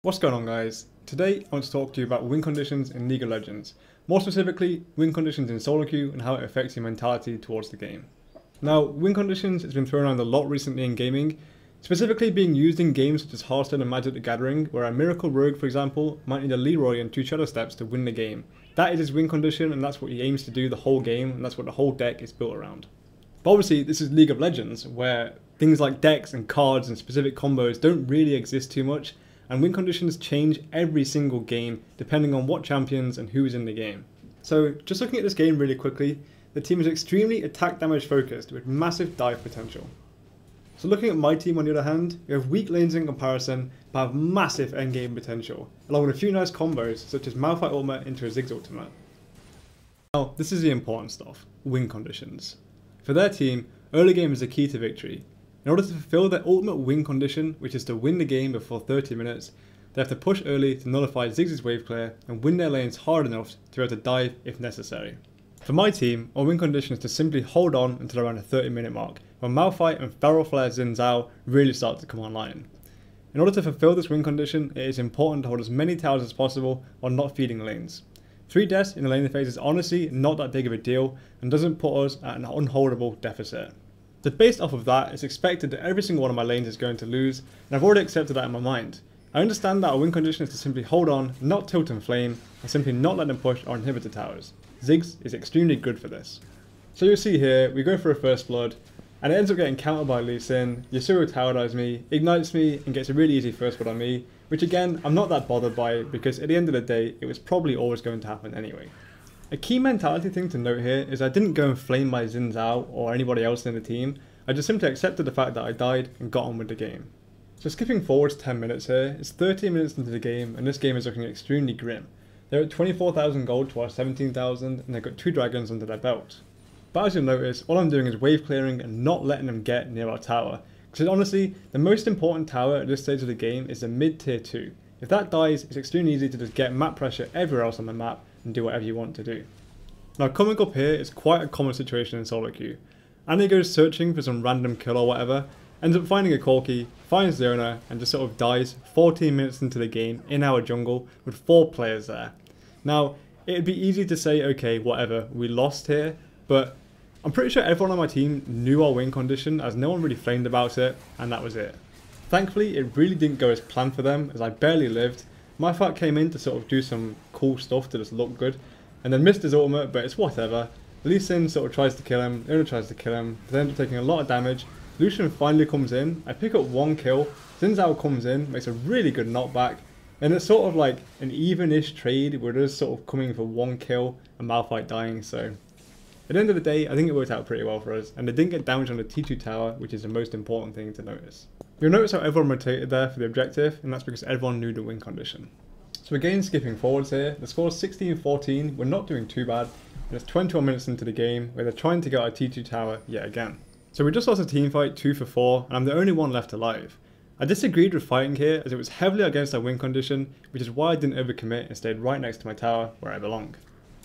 What's going on, guys? Today I want to talk to you about win conditions in League of Legends. More specifically, win conditions in solo queue and how it affects your mentality towards the game. Now, win conditions has been thrown around a lot recently in gaming, specifically being used in games such as Hearthstone and Magic the Gathering, where a Miracle Rogue, for example, might need a Leroy and 2 Shadow Steps to win the game. That is his win condition, and that's what he aims to do the whole game, and that's what the whole deck is built around. But obviously, this is League of Legends, where things like decks and cards and specific combos don't really exist too much, and win conditions change every single game depending on what champions and who is in the game. So just looking at this game really quickly, the team is extremely attack damage focused with massive dive potential. So looking at my team on the other hand, we have weak lanes in comparison but have massive endgame potential, along with a few nice combos such as Malphite ultimate into a Ziggs ultimate. Now this is the important stuff, win conditions. For their team, early game is the key to victory. In order to fulfill their ultimate win condition, which is to win the game before 30 minutes, they have to push early to nullify Ziggs' wave clear and win their lanes hard enough to be able to dive if necessary. For my team, our win condition is to simply hold on until around the 30-minute mark, when Malphite and Feral Flare Xin Zhao really start to come online. In order to fulfill this win condition, it is important to hold as many towers as possible while not feeding lanes. 3 deaths in the laning phase is honestly not that big of a deal and doesn't put us at an unholdable deficit. So based off of that, it's expected that every single one of my lanes is going to lose, and I've already accepted that in my mind. I understand that our win condition is to simply hold on, not tilt and flame, and simply not let them push our inhibitor towers. Ziggs is extremely good for this. So you'll see here, we go for a first blood, and it ends up getting countered by Lee Sin. Yasuo tower dives me, ignites me, and gets a really easy first blood on me, which again, I'm not that bothered by, because at the end of the day, it was probably always going to happen anyway. A key mentality thing to note here is I didn't go and flame my Xin Zhao or anybody else in the team. I just simply accepted the fact that I died and got on with the game. So skipping forwards 10 minutes here, it's 13 minutes into the game and this game is looking extremely grim. They're at 24,000 gold to our 17,000 and they've got 2 dragons under their belt. But as you'll notice, all I'm doing is wave clearing and not letting them get near our tower. Because honestly, the most important tower at this stage of the game is the mid tier 2. If that dies, it's extremely easy to just get map pressure everywhere else on the map and do whatever you want to do. Now coming up here is quite a common situation in solo queue. Annie goes searching for some random kill or whatever, ends up finding a Corki, finds the owner and just sort of dies 14 minutes into the game in our jungle with 4 players there. Now it'd be easy to say okay whatever, we lost here, but I'm pretty sure everyone on my team knew our win condition as no one really flamed about it and that was it. Thankfully it really didn't go as planned for them as I barely lived. My fight came in to sort of do some cool stuff to just look good and then missed his ultimate, but it's whatever. Lee Sin sort of tries to kill him, Owner tries to kill him, they end up taking a lot of damage. Lucian finally comes in, I pick up 1 kill, Xin Zhao comes in, makes a really good knockback, and it's sort of like an even-ish trade where it is sort of coming for 1 kill and Malphite dying, so at the end of the day I think it worked out pretty well for us, and they didn't get damage on the T2 tower, which is the most important thing to notice. You'll notice how everyone rotated there for the objective, and that's because everyone knew the win condition. So again, skipping forwards here, the score is 16-14, we're not doing too bad. And it's 21 minutes into the game where they're trying to get our T2 tower yet again. So we just lost a team fight 2 for 4 and I'm the only one left alive. I disagreed with fighting here as it was heavily against our win condition, which is why I didn't overcommit and stayed right next to my tower where I belong.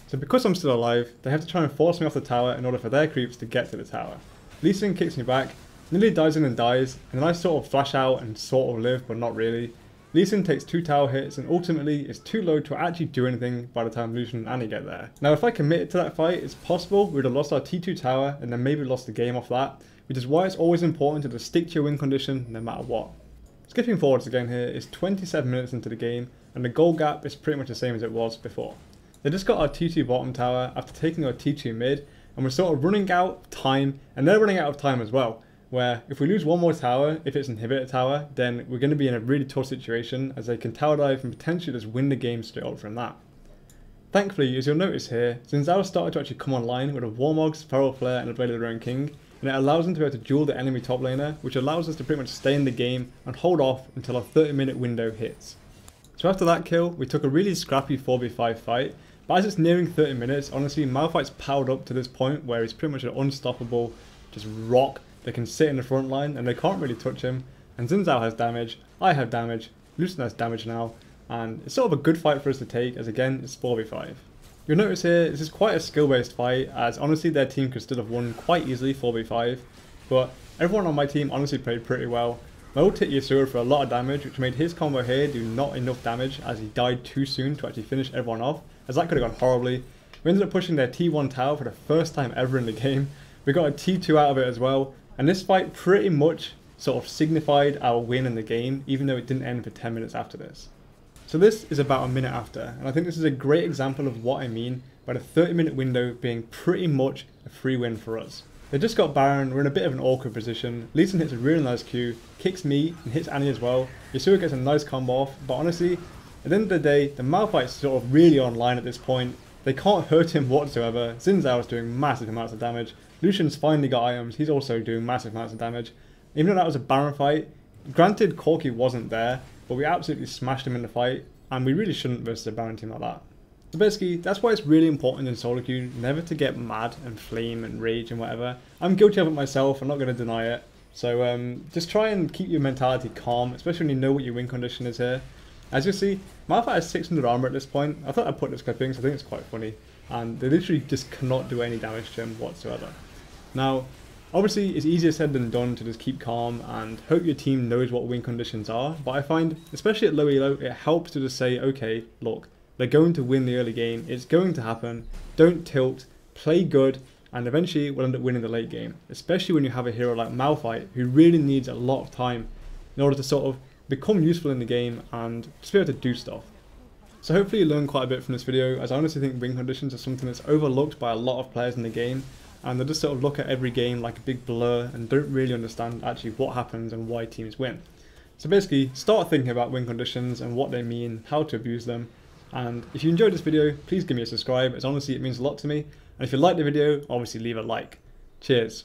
So because I'm still alive, they have to try and force me off the tower in order for their creeps to get to the tower. Lee Sin kicks me back, nearly dives in and dies, and then I sort of flash out and sort of live but not really. Lee Sin takes 2 tower hits and ultimately is too low to actually do anything by the time Lucian and Annie get there. Now if I committed to that fight, it's possible we would have lost our T2 tower and then maybe lost the game off that, which is why it's always important to just stick to your win condition no matter what. Skipping forwards again here, it's 27 minutes into the game and the goal gap is pretty much the same as it was before. They just got our T2 bottom tower after taking our T2 mid and we're sort of running out of time and they're running out of time as well. Where if we lose 1 more tower, if it's inhibitor tower, then we're going to be in a really tough situation as they can tower dive and potentially just win the game straight up from that. Thankfully, as you'll notice here, Xin Zhao started to actually come online with a Warmogs, Feral Flare and a Blade of the Roan King, and it allows them to be able to duel the enemy top laner, which allows us to pretty much stay in the game and hold off until our 30-minute window hits. So after that kill, we took a really scrappy 4v5 fight, but as it's nearing 30 minutes, honestly, Malphite's powered up to this point where he's pretty much an unstoppable, just rock. They can sit in the front line and they can't really touch him, and Xin Zhao has damage, I have damage, Lucian has damage now, and it's sort of a good fight for us to take as again it's 4v5. You'll notice here this is quite a skill based fight as honestly their team could still have won quite easily 4v5, but everyone on my team honestly played pretty well. My ult hit Yasuo for a lot of damage, which made his combo here do not enough damage as he died too soon to actually finish everyone off, as that could have gone horribly. We ended up pushing their T1 tower for the first time ever in the game. We got a T2 out of it as well, and this fight pretty much sort of signified our win in the game, even though it didn't end for 10 minutes after this. So this is about a minute after, and I think this is a great example of what I mean by the 30-minute window being pretty much a free win for us. They just got Baron, we're in a bit of an awkward position. Lee Sin hits a really nice Q, kicks me and hits Annie as well. Yasuo gets a nice combo off, but honestly, at the end of the day, the Malphite's sort of really online at this point. They can't hurt him whatsoever. Xin Zhao's doing massive amounts of damage. Lucian's finally got items, he's also doing massive amounts of damage. Even though that was a Baron fight, granted Corki wasn't there, but we absolutely smashed him in the fight, and we really shouldn't versus a Baron team like that. So basically, that's why it's really important in solo queue never to get mad and flame and rage and whatever. I'm guilty of it myself, I'm not going to deny it. So just try and keep your mentality calm, especially when you know what your win condition is here. As you see, Malphite has 600 armor at this point. I thought I'd put this clipping, so I think it's quite funny. And they literally just cannot do any damage to him whatsoever. Now, obviously it's easier said than done to just keep calm and hope your team knows what win conditions are, but I find, especially at low elo, it helps to just say, okay, look, they're going to win the early game, it's going to happen, don't tilt, play good, and eventually we'll end up winning the late game, especially when you have a hero like Malphite who really needs a lot of time in order to sort of become useful in the game and just be able to do stuff. So hopefully you learned quite a bit from this video, as I honestly think win conditions are something that's overlooked by a lot of players in the game, and they just sort of look at every game like a big blur and don't really understand actually what happens and why teams win. So basically, start thinking about win conditions and what they mean, how to abuse them. And if you enjoyed this video, please give me a subscribe, as honestly it means a lot to me. And if you liked the video, obviously leave a like. Cheers.